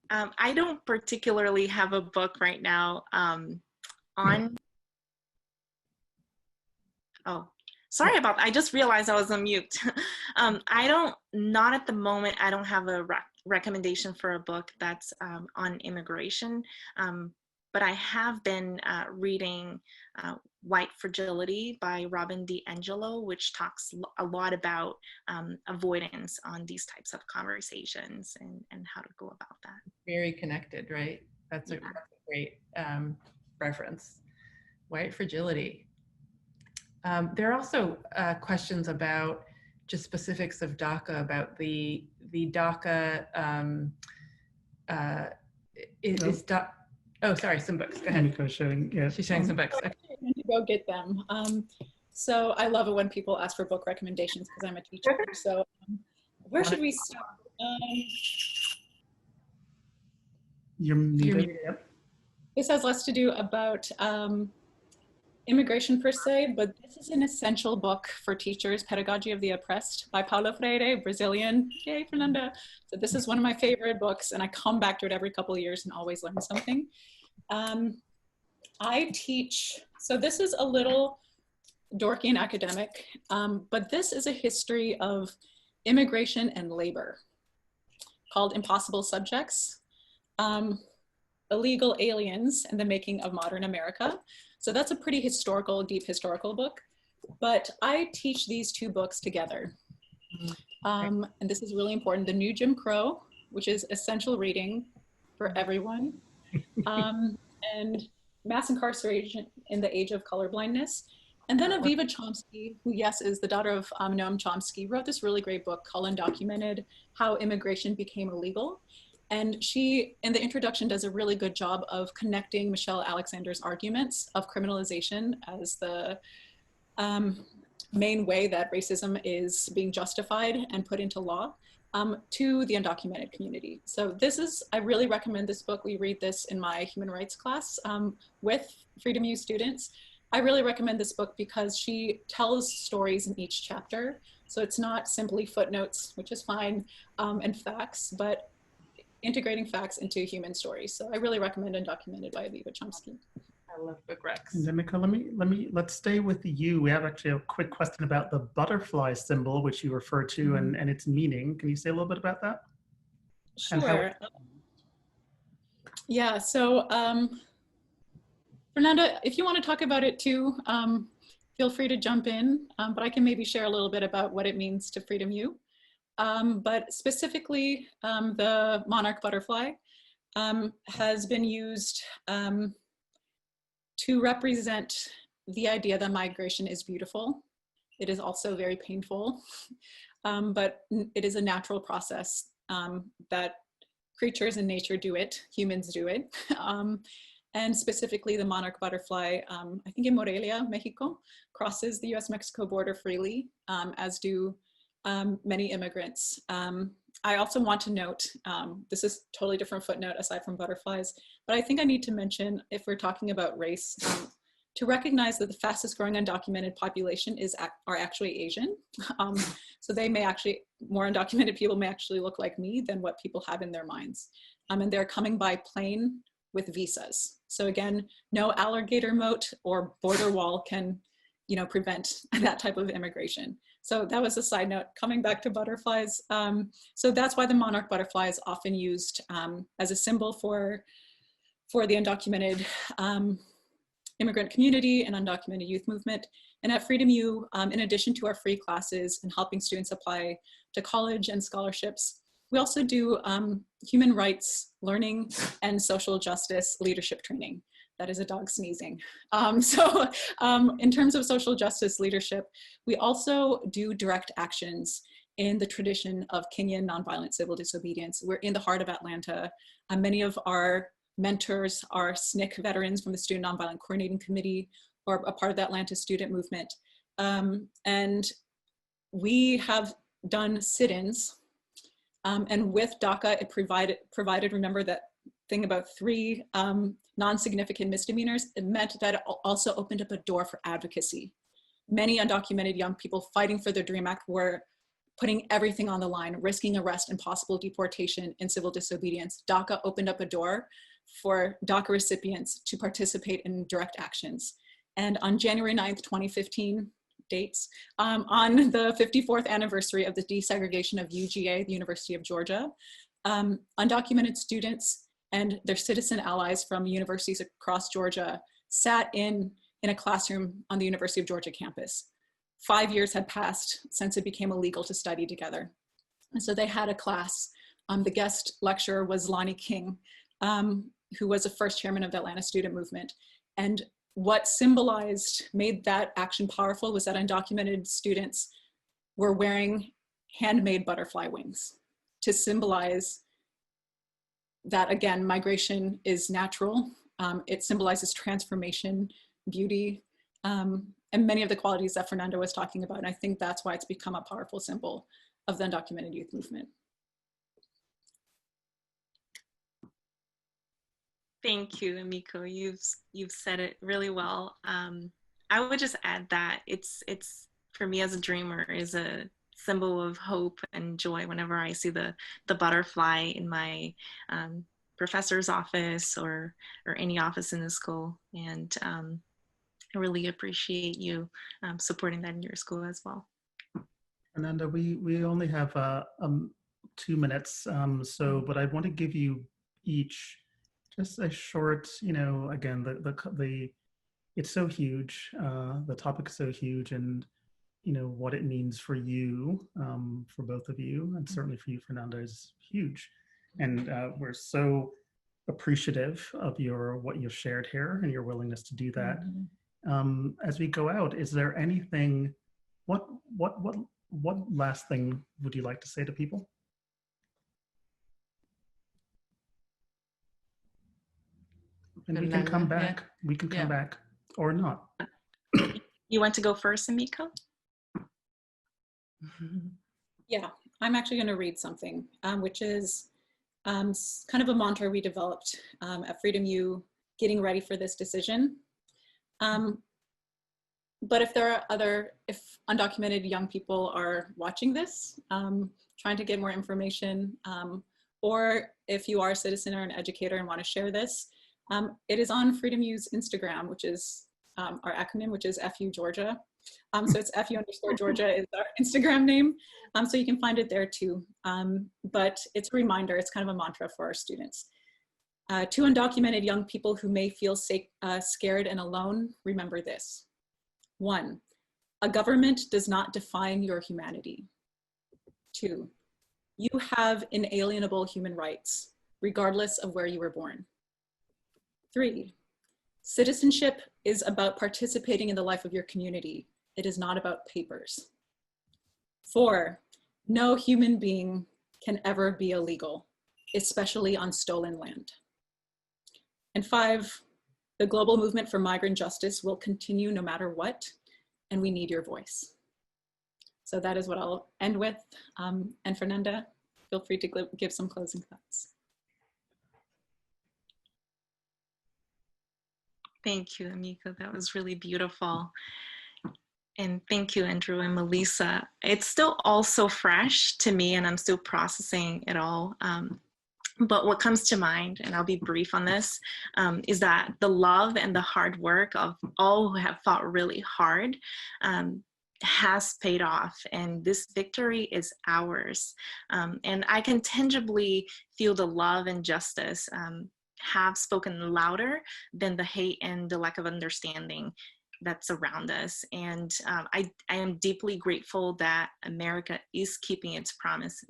I don't particularly have a book right now on, oh, sorry about that. I just realized I was on mute. Not at the moment, I don't have a recommendation for a book that's on immigration. But I have been reading White Fragility by Robin DiAngelo, which talks a lot about avoidance on these types of conversations and how to go about that. Very connected, right? That's a great reference. White Fragility. There are also questions about just specifics of DACA, about the DACA, oh, sorry, some books. Go ahead. Emiko's showing, yeah. She's showing some books. Okay. I need to go get them. So I love it when people ask for book recommendations because I'm a teacher. So where should we start? You're muted. Yep. This has less to do about immigration per se, but this is an essential book for teachers, Pedagogy of the Oppressed by Paulo Freire, Brazilian. Yay, Fernanda. So this is one of my favorite books, and I come back to it every couple of years and always learn something. I teach, so this is a little dorky and academic, but this is a history of immigration and labor called Impossible Subjects, Illegal Aliens and the Making of Modern America. So that's a pretty historical, deep historical book, but I teach these two books together. And this is really important. The New Jim Crow, which is essential reading for everyone, and Mass Incarceration in the Age of Colorblindness. And then Aviva Chomsky, who, yes, is the daughter of Noam Chomsky, wrote this really great book called Undocumented: How Immigration Became Illegal. And she, in the introduction, does a really good job of connecting Michelle Alexander's arguments of criminalization as the main way that racism is being justified and put into law to the undocumented community. So this is, I really recommend this book. We read this in my human rights class with Freedom U students. I really recommend this book because she tells stories in each chapter. So it's not simply footnotes, which is fine, and facts, but integrating facts into human stories. So I really recommend Undocumented by Aviva Chomsky. I love book recs. And Emiko, let's stay with you. We have actually a quick question about the butterfly symbol, which you refer to, and its meaning. Can you say a little bit about that? Sure. Yeah, so Fernanda, if you want to talk about it too, feel free to jump in, but I can maybe share a little bit about what it means to Freedom U. But specifically, the monarch butterfly has been used to represent the idea that migration is beautiful. It is also very painful, but it is a natural process that creatures in nature do it, humans do it. And specifically the monarch butterfly, I think in Morelia, Mexico, crosses the US-Mexico border freely, as do many immigrants. I also want to note, this is totally different footnote aside from butterflies, but I think I need to mention, if we're talking about race, to recognize that the fastest growing undocumented population are actually Asian. So they may actually, more undocumented people may actually look like me than what people have in their minds. And they're coming by plane with visas. So again, no alligator moat or border wall can, prevent that type of immigration. So that was a side note. Coming back to butterflies, so that's why the monarch butterfly is often used as a symbol for the undocumented immigrant community and undocumented youth movement. And at Freedom U, in addition to our free classes and helping students apply to college and scholarships, we also do human rights learning and social justice leadership training. That is a dog sneezing. In terms of social justice leadership, we also do direct actions in the tradition of Kenyan nonviolent civil disobedience. We're in the heart of Atlanta. Many of our mentors are SNCC veterans from the Student Nonviolent Coordinating Committee or a part of the Atlanta student movement. And we have done sit-ins, and with DACA, it provided, remember that thing about 3 non-significant misdemeanors, it meant that it also opened up a door for advocacy. Many undocumented young people fighting for their DREAM Act were putting everything on the line, risking arrest and possible deportation in civil disobedience. DACA opened up a door for DACA recipients to participate in direct actions. And on January 9th, 2015, dates, on the 54th anniversary of the desegregation of UGA, the University of Georgia, undocumented students and their citizen allies from universities across Georgia sat in a classroom on the University of Georgia campus. 5 years had passed since it became illegal to study together. And so they had a class. The guest lecturer was Lonnie King, who was the first chairman of the Atlanta student movement. And what made that action powerful was that undocumented students were wearing handmade butterfly wings to symbolize that, again, migration is natural. It symbolizes transformation, beauty, and many of the qualities that Fernanda was talking about. And I think that's why it's become a powerful symbol of the undocumented youth movement. Thank you, Emiko. You've said it really well. I would just add that it's for me as a dreamer is a symbol of hope and joy whenever I see the butterfly in my professor's office or any office in the school. And I really appreciate you supporting that in your school as well. Fernanda, we only have 2 minutes, but I want to give you each just a short, again, it's so huge, the topic is so huge, and what it means for you, for both of you, and certainly for you, Fernanda, is huge. And we're so appreciative of what you've shared here and your willingness to do that. As we go out, is there anything, what last thing would you like to say to people? And we can come back. Yeah. We can come back or not. You want to go first, Emiko? Yeah, I'm actually going to read something, which is kind of a mantra we developed at Freedom U, getting ready for this decision. But if if undocumented young people are watching this, trying to get more information, or if you are a citizen or an educator and want to share this, it is on Freedom U's Instagram, which is our acronym, which is FU Georgia. So it's FU_Georgia is our Instagram name. So you can find it there too. But it's a reminder, it's kind of a mantra for our students. To undocumented young people who may feel scared and alone, remember this. 1, a government does not define your humanity. 2, you have inalienable human rights, regardless of where you were born. 3, Citizenship is about participating in the life of your community. It is not about papers. 4, no human being can ever be illegal, especially on stolen land. And 5, the global movement for migrant justice will continue no matter what, and we need your voice. So that is what I'll end with. And Fernanda, feel free to give some closing thoughts. Thank you, Emiko. That was really beautiful. And thank you, Andrew and Melissa. It's still all so fresh to me, and I'm still processing it all. But what comes to mind, and I'll be brief on this, is that the love and the hard work of all who have fought really hard has paid off, and this victory is ours. And I can tangibly feel the love and justice have spoken louder than the hate and the lack of understanding that's around us. And I am deeply grateful that America is keeping its promise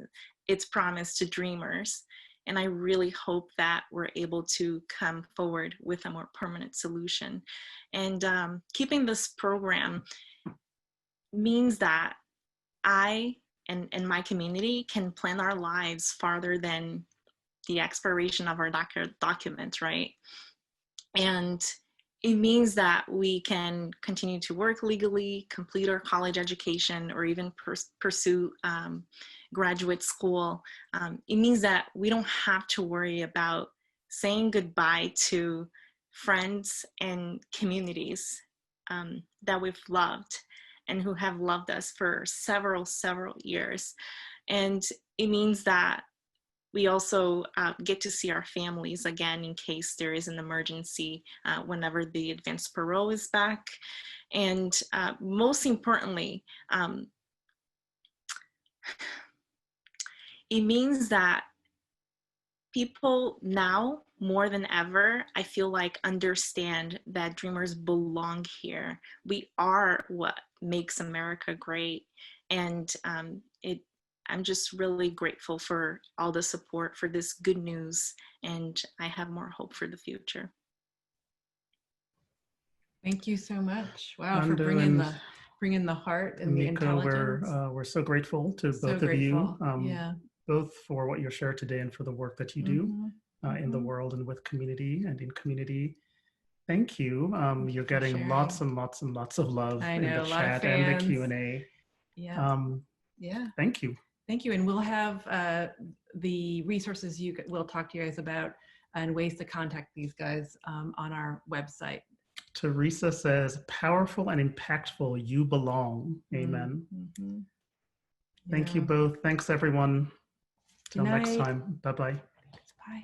to dreamers. And I really hope that we're able to come forward with a more permanent solution. And keeping this program means that I and my community can plan our lives farther than the expiration of our DACA documents, right? And it means that we can continue to work legally, complete our college education, or even pursue graduate school. It means that we don't have to worry about saying goodbye to friends and communities that we've loved and who have loved us for several years. And it means that we also get to see our families again in case there is an emergency whenever the advanced parole is back. And most importantly, it means that people now, more than ever, I feel like understand that dreamers belong here. We are what makes America great. And I'm just really grateful for all the support for this good news, and I have more hope for the future. Thank you so much. Wow, for bringing the heart and the intelligence. We're so grateful to both of you, both for what you shared today and for the work that you do in the world and with community and in community. Thank you. You're getting lots and lots and lots of love in the chat and the Q&A. Yeah. Thank you. Thank you. And we'll have the resources we'll talk to you guys about and ways to contact these guys on our website. Teresa says, powerful and impactful, you belong. Amen. Thank you both. Thanks, everyone. Till next time. Bye-bye. Bye.